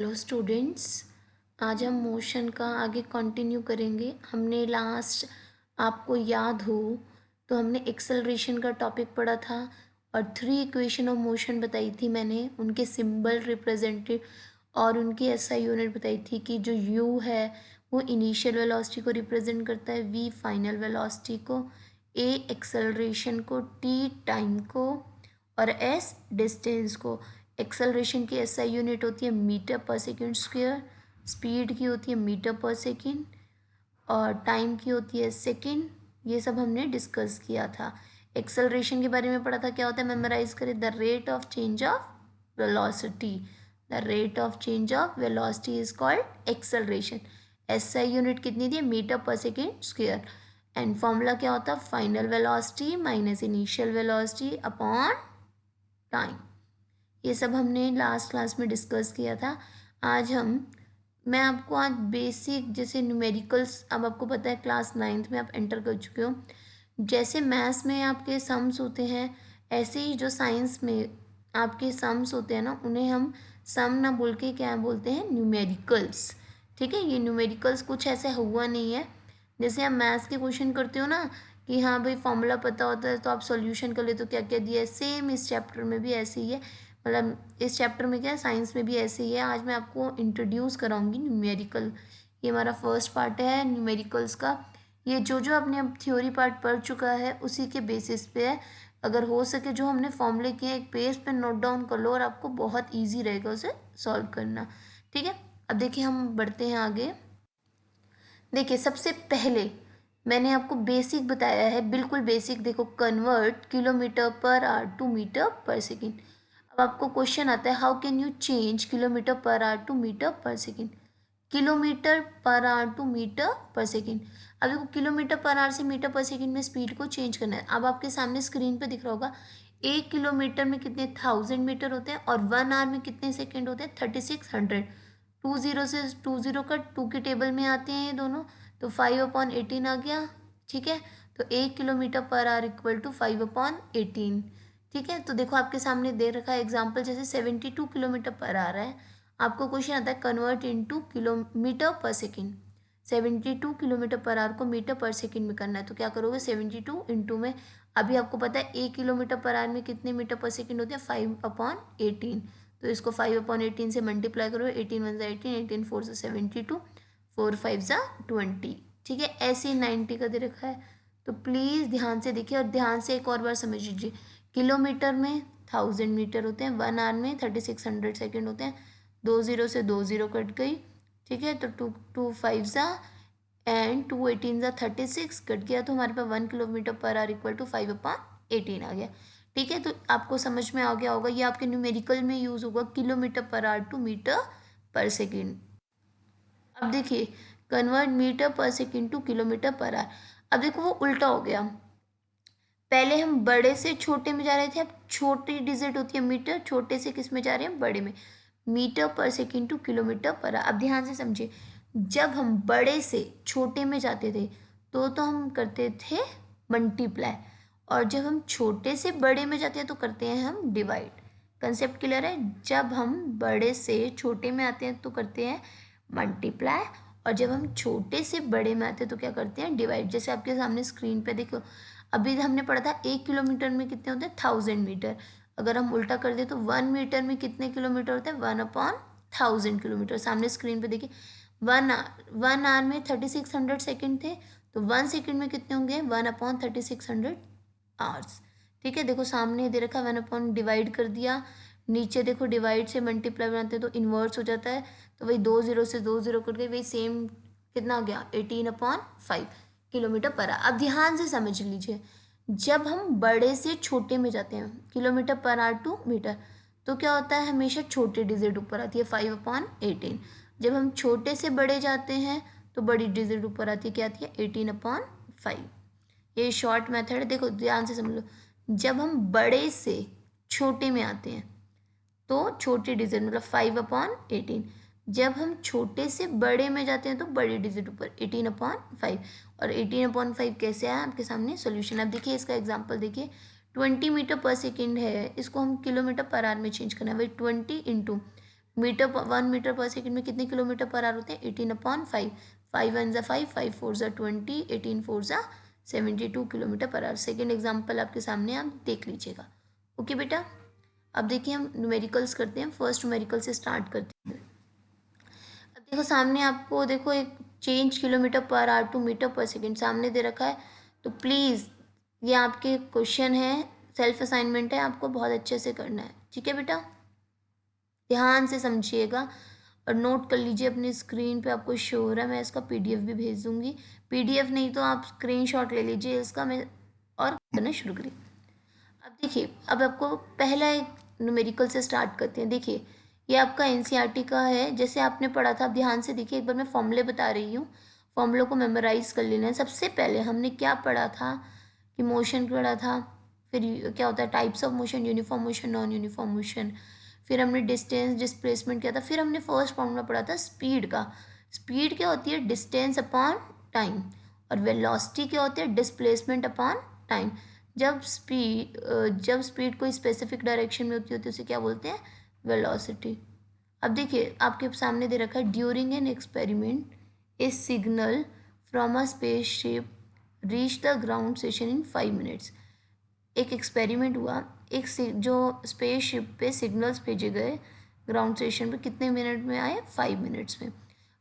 Hello students. आज हम motion का आगे कंटिन्यू करेंगे। हमने लास्ट, आपको याद हो तो हमने एक्सेलरेशन का टॉपिक पढ़ा था और थ्री इक्वेशन ऑफ मोशन बताई थी मैंने, उनके सिंबल रिप्रेजेंटेड और उनकी एसआई यूनिट बताई थी कि जो यू है वो इनिशियल वेलोसिटी को रिप्रेजेंट करता है, वी फाइनल वेलोसिटी को, ए एक्सेलरेशन को, टी टाइम को और एस डिस्टेंस को। एक्सेलरेशन की एसआई यूनिट होती है metre per second square, speed की होती है मीटर पर सेकेंड और टाइम की होती है सेकेंड। ये सब हमने डिस्कस किया था। एक्सेलरेशन के बारे में पढ़ा था, क्या होता है मेमोराइज करें, the rate of change of velocity. The rate of change of velocity is called acceleration. SI unit कितनी थी, metre per second square. And formula क्या होता है, final velocity minus initial velocity upon time. ये सब हमने last class में discuss किया था। आज मैं आपको आज बेसिक जैसे न्यूमेरिकल्स, अब आपको पता है क्लास नाइन्थ में आप एंटर कर चुके हो, जैसे मैथ्स में आपके सम्स होते हैं ऐसे ही जो साइंस में आपके सम्स होते हैं ना, उन्हें हम सम ना बोल के क्या बोलते हैं, न्यूमेरिकल्स। ठीक है, ये न्यूमेरिकल्स कुछ ऐसे हुआ नहीं है। जैसे आप मैथ्स के क्वेश्चन करते हो ना कि हाँ भाई फॉर्मूला पता होता है तो आप सॉल्यूशन कर ले तो क्या क्या दिया है, सेम इस चैप्टर में भी ऐसे ही है। मतलब इस चैप्टर में क्या है, साइंस में भी ऐसे ही है। आज मैं आपको इंट्रोड्यूस कराऊंगी न्यूमेरिकल। ये हमारा फर्स्ट पार्ट है न्यूमेरिकल्स का। ये जो जो आपने अब थ्योरी पार्ट पढ़ चुका है उसी के बेसिस पे है। अगर हो सके जो हमने फॉर्मूले किए हैं एक पेज पे नोट डाउन कर लो और आपको बहुत ईजी रहेगा उसे सॉल्व करना। ठीक है, अब देखिए हम बढ़ते हैं आगे। देखिए सबसे पहले मैंने आपको बेसिक बताया है, बिल्कुल बेसिक। देखो, convert kilometre per hour to metre per second. अब आपको क्वेश्चन आता है, how can you change kilometre per hour to metre per second. Kilometre per hour to metre per second. अब देखो किलोमीटर पर आवर से metre per second में speed को change करना है। अब आपके सामने स्क्रीन पे दिख रहा होगा, 1 किलोमीटर में कितने 1000 मीटर होते हैं और 1 आवर में कितने सेकेंड होते हैं, 3600। 20 से 20 का 2 के टेबल में आते हैं ये दोनों, तो 5/18 आ गया। ठीक है, तो 1 kilometre per hour equal to 5/18। ठीक है, तो देखो आपके सामने दे रखा है एग्जाम्पल, जैसे 72 किलोमीटर पर आ रहा है। आपको क्वेश्चन आता है कन्वर्ट इनटू किलोमीटर पर सेकेंड। 72 किलोमीटर पर आवर को मीटर पर सेकेंड में करना है, तो क्या करोगे, 72 इंटू में, अभी आपको पता है 1 किलोमीटर पर आवर में कितने मीटर पर सेकेंड होते हैं, 5/18। तो इसको 5/18 से मल्टीप्लाई करो, 18 × 1 = 18, 18 × 4 = 72, 4 × 5 = 20। ठीक है, ऐसे ही 90 का दे रखा है। तो प्लीज़ ध्यान से देखिए और ध्यान से एक और बार समझ लीजिए। किलोमीटर में 1000 मीटर होते हैं, 1 आवर में 3600 सेकेंड होते हैं। 20 से 20 कट गई। ठीक है, तो 2 5 एंड 2 18 36 कट गया, तो हमारे पास 1 kilometre per hour equal to 5/18 आ गया। ठीक है, तो आपको समझ में आ गया होगा, ये आपके न्यूमेरिकल में यूज़ होगा, kilometre per hour to metre per second. अब देखिए, convert metre per second to kilometre per hour. अब देखो वो उल्टा हो गया, पहले हम बड़े से छोटे में जा रहे थे, अब छोटी डिजिट होती है मीटर, छोटे से किस में जा रहे हैं, बड़े में। Metre per second to kilometre per hour. अब ध्यान से समझिए, जब हम बड़े से छोटे में जाते थे तो हम करते थे मल्टीप्लाई, और जब हम छोटे से बड़े में जाते हैं तो करते हैं हम डिवाइड। कंसेप्ट क्लियर है, जब हम बड़े से छोटे में आते हैं तो करते हैं मल्टीप्लाई, और जब हम छोटे से बड़े में आते हैं तो क्या करते हैं, डिवाइड। जैसे आपके सामने स्क्रीन पे देखो, अभी हमने पढ़ा था 1 किलोमीटर में कितने होते हैं, 1000 मीटर। अगर हम उल्टा कर दें तो 1 मीटर में कितने किलोमीटर होते हैं, 1/1000 किलोमीटर। सामने स्क्रीन पे देखिए, 1 आवर में 3600 सेकेंड थे, तो 1 सेकेंड में कितने होंगे, 1/3600 आवर्स। ठीक है, देखो सामने दे रखा 1 डिवाइड कर दिया, नीचे देखो डिवाइड से मल्टीप्लाई बनाते हैं तो इन्वर्स हो जाता है, तो वही 20 से 20 कट गई, वही सेम कितना आ गया, 18/5 किलोमीटर पर आवर। अब ध्यान से समझ लीजिए, जब हम बड़े से छोटे में जाते हैं, kilometre per hour to metre, तो क्या होता है, हमेशा छोटी डिजिट ऊपर आती है, 5/18। जब हम छोटे से बड़े जाते हैं तो बड़ी डिजिट ऊपर आती है, क्या आती है, 18/5। ये शॉर्ट मेथड है, देखो ध्यान से समझ लो। जब हम बड़े से छोटे में आते हैं तो छोटी डिजिट मतलब 5/18। जब हम छोटे से बड़े में जाते हैं तो बड़ी डिजिट ऊपर, 18/5। और 18/5 कैसे आया, आपके सामने सॉल्यूशन। अब देखिए इसका एग्जांपल देखिए, 20 मीटर पर सेकेंड है, इसको हम किलोमीटर पर आवर में चेंज करना है, वही 20 इंटू 1 मीटर पर सेकेंड में कितने किलोमीटर पर आवर होते हैं? 18/5। 5 1 5, 5 4 20, 18 4 72 kilometre per our. Second example आपके सामने, आप देख लीजिएगा। ओके बेटा, अब देखिए हम न्यूमेरिकल्स करते हैं। फर्स्ट न्यूमेरिकल से स्टार्ट करते हैं। अब देखो सामने आपको देखो एक change kilometre per hour to metre per second सामने दे रखा है। तो प्लीज़ ये आपके क्वेश्चन है, सेल्फ असाइनमेंट है, आपको बहुत अच्छे से करना है। ठीक है बेटा, ध्यान से समझिएगा और नोट कर लीजिए अपनी स्क्रीन पे। आपको शो हो रहा है, मैं इसका पीडीएफ भी भेज दूंगी। पीडीएफ नहीं तो आप स्क्रीनशॉट ले लीजिए इसका, मैं और करना शुरू करिए। अब देखिए, अब आपको पहला एक न्यूमेरिकल से स्टार्ट करते हैं। देखिए ये आपका एनसीईआरटी का है, जैसे आपने पढ़ा था। आप ध्यान से देखिए, एक बार मैं फॉर्मूले बता रही हूँ, फॉर्मूलों को मेमोराइज कर लेना है। सबसे पहले हमने क्या पढ़ा था कि मोशन पढ़ा था, फिर क्या होता है types of motion, uniform motion, non uniform motion, फिर हमने डिस्टेंस डिस्प्लेसमेंट किया था, फिर हमने फर्स्ट फॉर्मूला पढ़ा था स्पीड का। स्पीड क्या होती है? Distance upon time. और वेलोसिटी क्या होती है? Displacement upon time. जब स्पीड कोई स्पेसिफिक डायरेक्शन में होती है उसे क्या बोलते हैं? वेलोसिटी। अब देखिए आपके सामने दे रखा है, during an experiment A signal from a spaceship reach the ground station in 5 minutes. एक एक्सपेरिमेंट हुआ, जो स्पेसशिप पे सिग्नल्स भेजे गए ग्राउंड स्टेशन पे, कितने मिनट में आए? 5 मिनट्स में।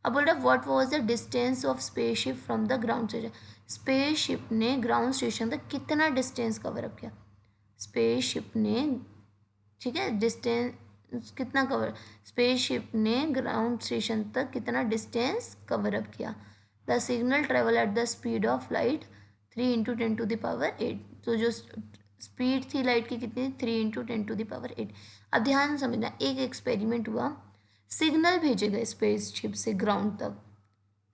अब बोल रहा है what was the distance of spaceship from the ground station. Spaceship ने ग्राउंड स्टेशन तक कितना डिस्टेंस कवर अप किया? स्पेसशिप ने, ठीक है, डिस्टेंस कितना कवर, स्पेसशिप ने ग्राउंड स्टेशन तक कितना डिस्टेंस कवर अप किया? The signal travel at the speed of light 3 × 10⁸। तो जो स्पीड थी लाइट की कितनी? 3 × 10⁸। अब ध्यान समझना, एक एक्सपेरिमेंट हुआ, सिग्नल भेजे गए स्पेसशिप से ग्राउंड तक,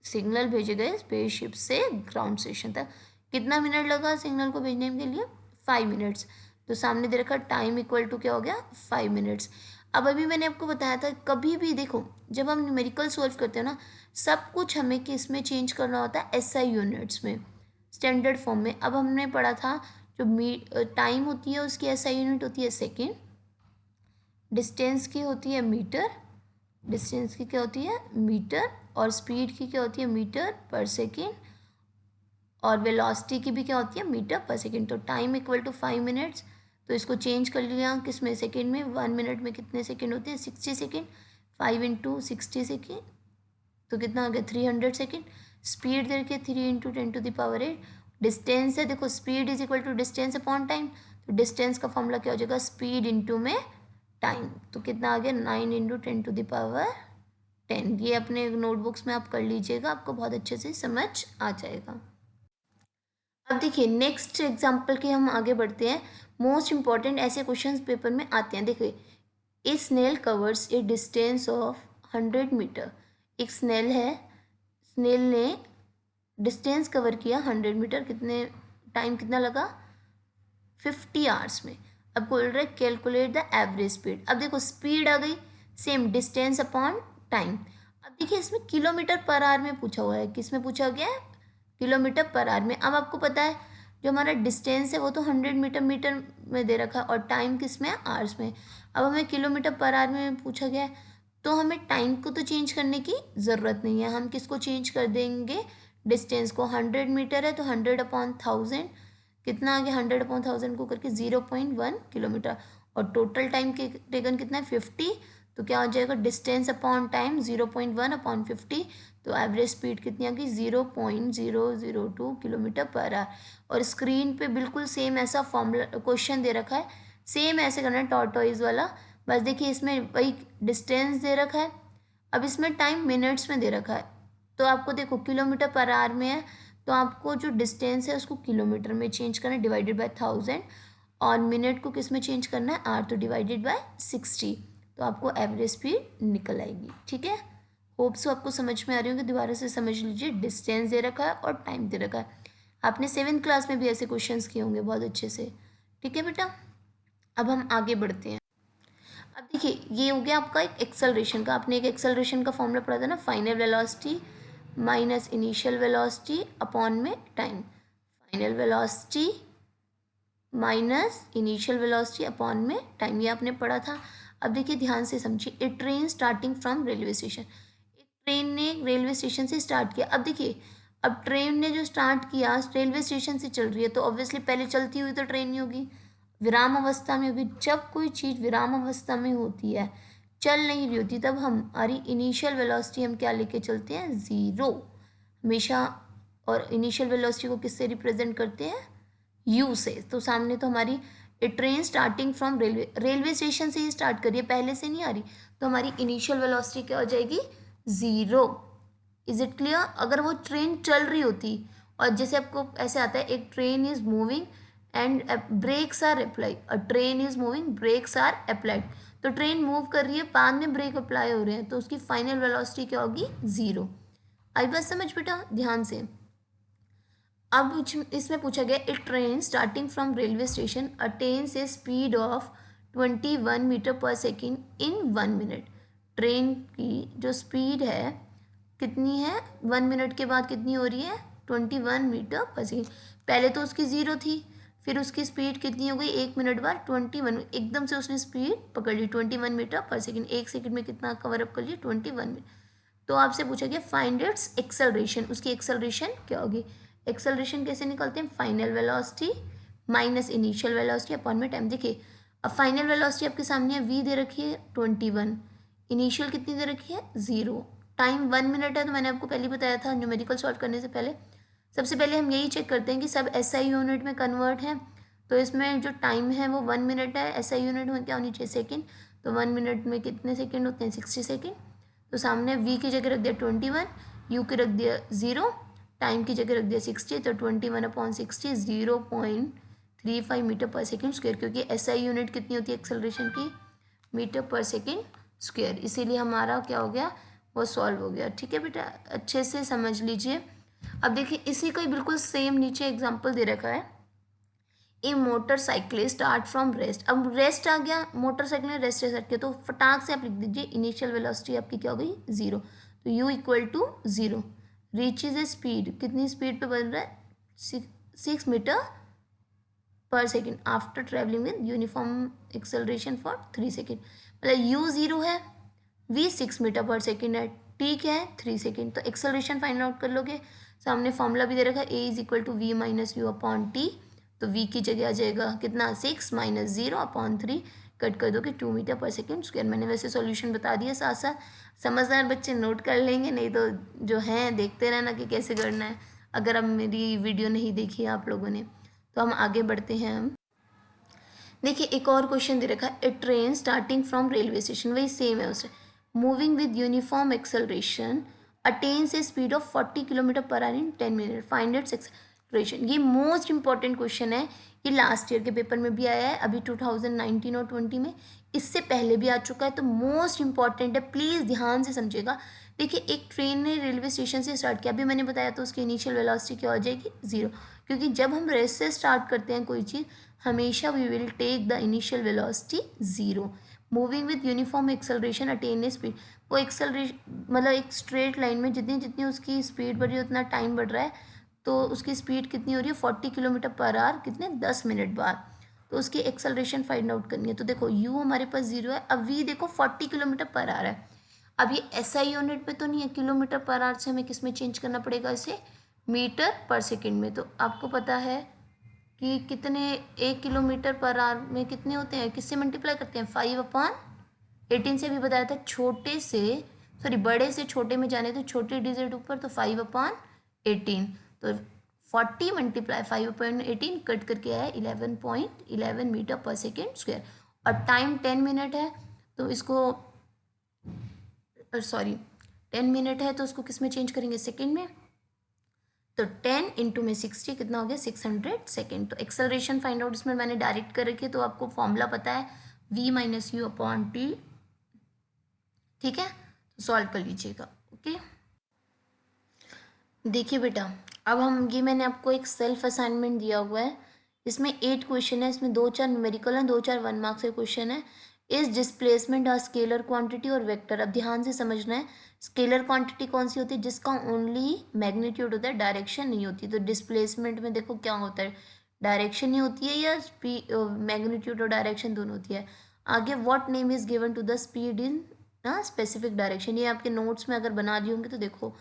सिग्नल भेजे गए स्पेसशिप से ग्राउंड स्टेशन तक। कितना मिनट लगा सिग्नल को भेजने के लिए? 5 मिनट्स। तो सामने दे रखा टाइम इक्वल टू क्या हो गया? 5 मिनट्स। अब अभी मैंने आपको बताया था, कभी भी देखो जब हम न्यूमेरिकल सॉल्व करते हैं ना, सब कुछ हमें किस में चेंज करना होता है? एसआई यूनिट्स में, स्टैंडर्ड फॉर्म में। अब हमने पढ़ा था जो टाइम होती है उसकी एसआई यूनिट होती है सेकेंड, डिस्टेंस की होती है मीटर, डिस्टेंस की क्या होती है? मीटर, और स्पीड की क्या होती है? मीटर पर सेकेंड, और वेलोसिटी की भी क्या होती है? Metre per second. तो टाइम इक्वल टू 5 मिनट्स, तो इसको चेंज कर लिया किस में? सेकेंड में। 1 मिनट में कितने सेकेंड होते हैं? 60 सेकेंड। 5 × 60 सेकेंड, तो कितना आ गया? 300 सेकेंड। स्पीड देखिए 3 × 10⁸। डिस्टेंस है, देखो speed is equal to distance upon time, तो डिस्टेंस का फॉर्मूला क्या हो जाएगा? स्पीड इंटू में टाइम। तो कितना आ गया? 9 × 10⁻10। ये अपने नोटबुक्स में आप कर लीजिएगा, आपको बहुत अच्छे से समझ आ जाएगा। अब देखिए नेक्स्ट एग्जाम्पल के हम आगे बढ़ते हैं। मोस्ट इंपॉर्टेंट ऐसे क्वेश्चन पेपर में आते हैं। देखिए, a snail covers a distance of 100 metre. एक स्नेल है, स्नेल ने डिस्टेंस कवर किया 100 मीटर, कितने टाइम कितना लगा? 50 आवर्स में। अब बोल रहे कैलकुलेट द एवरेज स्पीड। अब देखो स्पीड आ गई, सेम डिस्टेंस अपॉन टाइम। अब देखिए इसमें किलोमीटर पर आवर में पूछा हुआ है, किस में पूछा गया है? किलोमीटर पर आवर में। अब आपको पता है जो हमारा डिस्टेंस है वो तो 100 मीटर मीटर में दे रखा है, और टाइम किस में है? आवर्स में। अब हमें किलोमीटर पर आवर में पूछा गया है, तो हमें टाइम को तो चेंज करने की ज़रूरत नहीं है। हम किसको चेंज कर देंगे? डिस्टेंस को। 100 मीटर है तो 100/1000, कितना आ गया? 100/1000 को करके 0.1 किलोमीटर। और टोटल टाइम के टेकन कितना है? 50। तो क्या हो जाएगा? Distance upon time 0.1/50। तो एवरेज स्पीड कितनी आ गई? 0.002 किलोमीटर पर आवर। और स्क्रीन पे बिल्कुल सेम ऐसा फॉर्मूला क्वेश्चन दे रखा है, सेम ऐसे करना है टॉर्टोइज वाला। बस देखिए इसमें वही डिस्टेंस दे रखा है, अब इसमें टाइम मिनट्स में दे रखा है। तो आपको देखो किलोमीटर पर आवर में है, तो आपको जो डिस्टेंस है उसको किलोमीटर में चेंज करना है, डिवाइडेड बाय 1000, और मिनट को किस में चेंज करना है? आर, तो डिवाइडेड बाय 60। तो आपको एवरेज स्पीड निकल आएगी। ठीक है, होप सो आपको समझ में आ रही होगी। दोबारा से समझ लीजिए, डिस्टेंस दे रखा है और टाइम दे रखा है। आपने 7th क्लास में भी ऐसे क्वेश्चंस किए होंगे बहुत अच्छे से। ठीक है बेटा, अब हम आगे बढ़ते हैं। अब देखिए ये हो गया आपका एक एक्सेलरेशन का। आपने एक एक्सेलरेशन का फॉर्मूला पढ़ा था ना, final velocity minus initial velocity upon में time. Final velocity minus initial velocity upon में टाइम, ये आपने पढ़ा था। अब देखिए ध्यान से समझिए, a train starting from railway station, एक ट्रेन ने रेलवे स्टेशन से स्टार्ट किया। अब देखिए, अब ट्रेन ने जो स्टार्ट किया रेलवे स्टेशन से चल रही है, तो ऑब्वियसली पहले चलती हुई तो ट्रेन नहीं होगी, विराम अवस्था में होगी। जब कोई चीज़ विराम अवस्था में होती है, चल नहीं रही होती, तब हमारी इनिशियल वेलोसिटी हम क्या लेके चलते हैं, ज़ीरो हमेशा। और इनिशियल वेलोसिटी को किससे रिप्रेजेंट करते हैं, यू से। तो सामने तो हमारी a train starting from railway station से ही स्टार्ट करिए, पहले से नहीं आ रही, तो हमारी इनिशियल वेलोसिटी क्या हो जाएगी, ज़ीरो। Is it clear. अगर वो ट्रेन चल रही होती और जैसे आपको ऐसे आता है, एक train is moving and brakes are apply, a train is moving brakes are applied, तो ट्रेन मूव कर रही है, बाद में ब्रेक अप्लाई हो रहे हैं, तो उसकी फाइनल वेलोसिटी क्या होगी, ज़ीरो। आई बात समझ बेटा ध्यान से। अब इसमें पूछा गया, a train starting from railway station attains a speed of 21 metre per second in 1 minute. Train की जो स्पीड है कितनी है, 1 मिनट के बाद कितनी हो रही है, 21 मीटर पर सेकेंड। पहले तो उसकी ज़ीरो थी, फिर उसकी स्पीड कितनी हो गई, 1 मिनट बाद 21, एकदम से उसने स्पीड पकड़ ली 21 मीटर पर सेकेंड। 1 सेकेंड में कितना कवर अप कर लिया, 21 मिनट। तो आपसे पूछा गया फाइंड इट्स एक्सेलरेशन, उसकी एक्सेलरेशन क्या होगी। एक्सेलरेशन कैसे निकालते हैं, final velocity minus initial velocity upon में टाइम। देखिए अब फाइनल वेलोसिटी आपके सामने है, v दे रखी है 21, इनिशियल कितनी दे रखी है, ज़ीरो, टाइम 1 मिनट है। तो मैंने आपको पहले बताया था न्यूमेरिकल सॉल्व करने से पहले, सबसे पहले हम यही चेक करते हैं कि सब SI यूनिट में कन्वर्ट है। तो इसमें जो टाइम है वो 1 मिनट है, SI यूनिट में क्या होनी चाहिए, सेकेंड। तो 1 मिनट में कितने सेकेंड होते हैं, 60 सेकेंड। तो सामने v की जगह रख दिया 21, u की रख दिया ज़ीरो, टाइम की जगह रख दिया 60, तो 21/60 0.35 मीटर पर सेकेंड स्क्वायर, क्योंकि SI यूनिट कितनी होती है एक्सेलरेशन की, मीटर पर सेकेंड स्क्वायर, इसीलिए हमारा क्या हो गया, वो सॉल्व हो गया। ठीक है बेटा, अच्छे से समझ लीजिए। अब देखिए इसी का ही बिल्कुल सेम नीचे एग्जाम्पल दे रखा है, ए मोटरसाइकिल स्टार्ट फ्रॉम रेस्ट। अब रेस्ट आ गया, मोटरसाइकिल ने रेस्ट स्टार्ट किया, तो फटाक से आप लिख दीजिए इनिशियल वेलोसिटी आपकी क्या हो गई, ज़ीरो। तो u equal to zero, reaches a speed, कितनी स्पीड पे बन रहा है, 6 metre per second after travelling with uniform acceleration for 3 second. मतलब u ज़ीरो है, v 6 मीटर पर सेकेंड है, t क्या है 3 सेकेंड। तो एक्सेलरेशन फाइंड आउट कर लोगे, सामने फॉर्मूला भी दे रखा है, a is equal to V minus U upon T. तो v की जगह आ जाएगा कितना, 6 माइनस 0 अपॉन 3, कट कर दो कि 2 मीटर पर सेकेंड स्क्वायर। मैंने वैसे सॉल्यूशन बता दिया, साथ साथ समझदार बच्चे नोट कर लेंगे, नहीं तो जो हैं देखते रहना कि कैसे करना है। अगर अब मेरी वीडियो नहीं देखी आप लोगों ने, तो हम आगे बढ़ते हैं। हम देखिए एक और क्वेश्चन दे रखा है, a train starting from railway station, वही सेम है उससे, moving with uniform acceleration attains a speed of 40 kilometre per hour in 10 minute, find its acceleration. ये मोस्ट इंपॉर्टेंट क्वेश्चन है, ये लास्ट ईयर के पेपर में भी आया है, अभी 2019 और 20 में, इससे पहले भी आ चुका है, तो मोस्ट इंपॉर्टेंट है, प्लीज़ ध्यान से समझिएगा। देखिए एक ट्रेन ने रेलवे स्टेशन से स्टार्ट किया, अभी मैंने बताया, तो उसकी इनिशियल वेलोसिटी क्या हो जाएगी, ज़ीरो, क्योंकि जब हम रेस्ट से स्टार्ट करते हैं कोई चीज़, हमेशा we will take the initial velocity zero. Moving with uniform acceleration attain a speed, वो एक्सेलरेशन मतलब एक स्ट्रेट लाइन में जितनी जितनी उसकी स्पीड बढ़ रही है उतना टाइम बढ़ रहा है, तो उसकी स्पीड कितनी हो रही है, 40 किलोमीटर पर आवर, कितने 10 मिनट बाद। तो उसकी एक्सेलरेशन फाइंड आउट करनी है। तो देखो u हमारे पास ज़ीरो है, अब v देखो 40 किलोमीटर पर आवर है। अब ये SI यूनिट में तो नहीं है, किलोमीटर पर आवर से हमें किस में चेंज करना पड़ेगा, इसे मीटर पर सेकेंड में। तो आपको पता है कि कितने, 1 किलोमीटर पर आवर में कितने होते हैं, किससे मल्टीप्लाई करते हैं, 5/18 से भी बताया था, छोटे से सॉरी बड़े से छोटे में जाने तो छोटे डिजिट ऊपर, तो 5/18, तो 40 मल्टीप्लाई 5/18 कट करके आया 11.11 मीटर पर सेकेंड स्क्वायर। और टाइम 10 मिनट है, तो इसको सॉरी 10 मिनट है, तो उसको किस में चेंज करेंगे, सेकेंड में। तो 10 इंटू में 60 कितना हो गया, 600 सेकेंड। तो एक्सेलरेशन फाइंड आउट इसमें मैंने डायरेक्ट कर रखी है, तो आपको फॉर्मूला पता है, v minus U upon T. ठीक है, तो सॉल्व कर लीजिएगा। ओके देखिए बेटा, अब हम ये मैंने आपको एक सेल्फ असाइनमेंट दिया हुआ है, इसमें 8 क्वेश्चन है, इसमें 2-4 न्यूमेरिकल हैं, 2-4 1 मार्क्स के क्वेश्चन है। इस डिस्प्लेसमेंट और स्केलर क्वांटिटी और वेक्टर, अब ध्यान से समझना है, स्केलर क्वांटिटी कौन सी होती है, जिसका ओनली मैग्नीट्यूड होता है, डायरेक्शन नहीं होती। तो डिस्प्लेसमेंट में देखो क्या होता है, डायरेक्शन ही होती है या मैग्नीट्यूड और डायरेक्शन दोनों होती है। आगे what name is given to the speed in specific direction, ये आपके नोट्स में अगर बना दी होंगे तो देखो।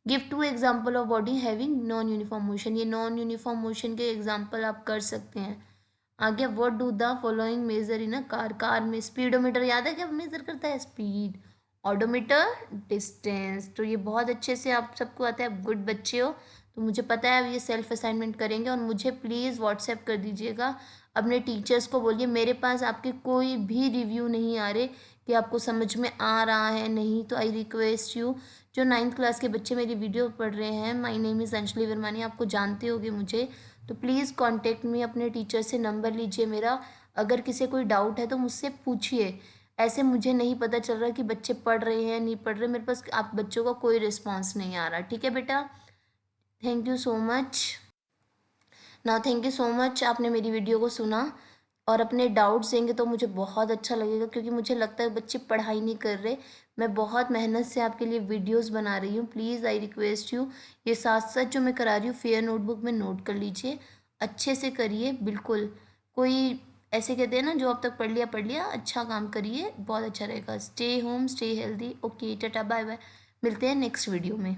Give 2 example of body having non uniform motion, ये नॉन यूनिफॉर्म मोशन के एग्जाम्पल आप कर सकते हैं। आगे what do the following measure in a car, car में स्पीडोमीटर याद है क्या मेजर करता है स्पीड, ऑडोमीटर डिस्टेंस। तो ये बहुत अच्छे से आप सबको आता है, आप गुड बच्चे हो। तो मुझे पता है अब ये सेल्फ असाइनमेंट करेंगे, और मुझे प्लीज़ व्हाट्सएप कर दीजिएगा। अपने टीचर्स को बोलिए मेरे पास आपके कोई भी रिव्यू नहीं आ रहे कि आपको समझ में आ रहा है नहीं। तो आई रिक्वेस्ट यू, जो 9th क्लास के बच्चे मेरी वीडियो पढ़ रहे हैं, माय नेम इज़ अंजलि वर्मानी, आपको जानते होगे मुझे, तो प्लीज़ कांटेक्ट मी, अपने टीचर से नंबर लीजिए मेरा। अगर किसी कोई डाउट है तो मुझसे पूछिए। ऐसे मुझे नहीं पता चल रहा कि बच्चे पढ़ रहे हैं नहीं पढ़ रहे, मेरे पास आप बच्चों का कोई रिस्पॉन्स नहीं आ रहा। ठीक है बेटा, थैंक यू सो मच। ना थैंक यू सो मच, आपने मेरी वीडियो को सुना और अपने डाउट्स देंगे तो मुझे बहुत अच्छा लगेगा, क्योंकि मुझे लगता है बच्चे पढ़ाई नहीं कर रहे। मैं बहुत मेहनत से आपके लिए वीडियोस बना रही हूँ। प्लीज़ आई रिक्वेस्ट यू, ये साथ साथ जो मैं करा रही हूँ फेयर नोटबुक में नोट कर लीजिए, अच्छे से करिए बिल्कुल। कोई ऐसे कहते हैं ना, जो अब तक पढ़ लिया, अच्छा काम करिए, बहुत अच्छा रहेगा। Stay home, stay healthy. Okay, tata bye bye, मिलते हैं नेक्स्ट वीडियो में।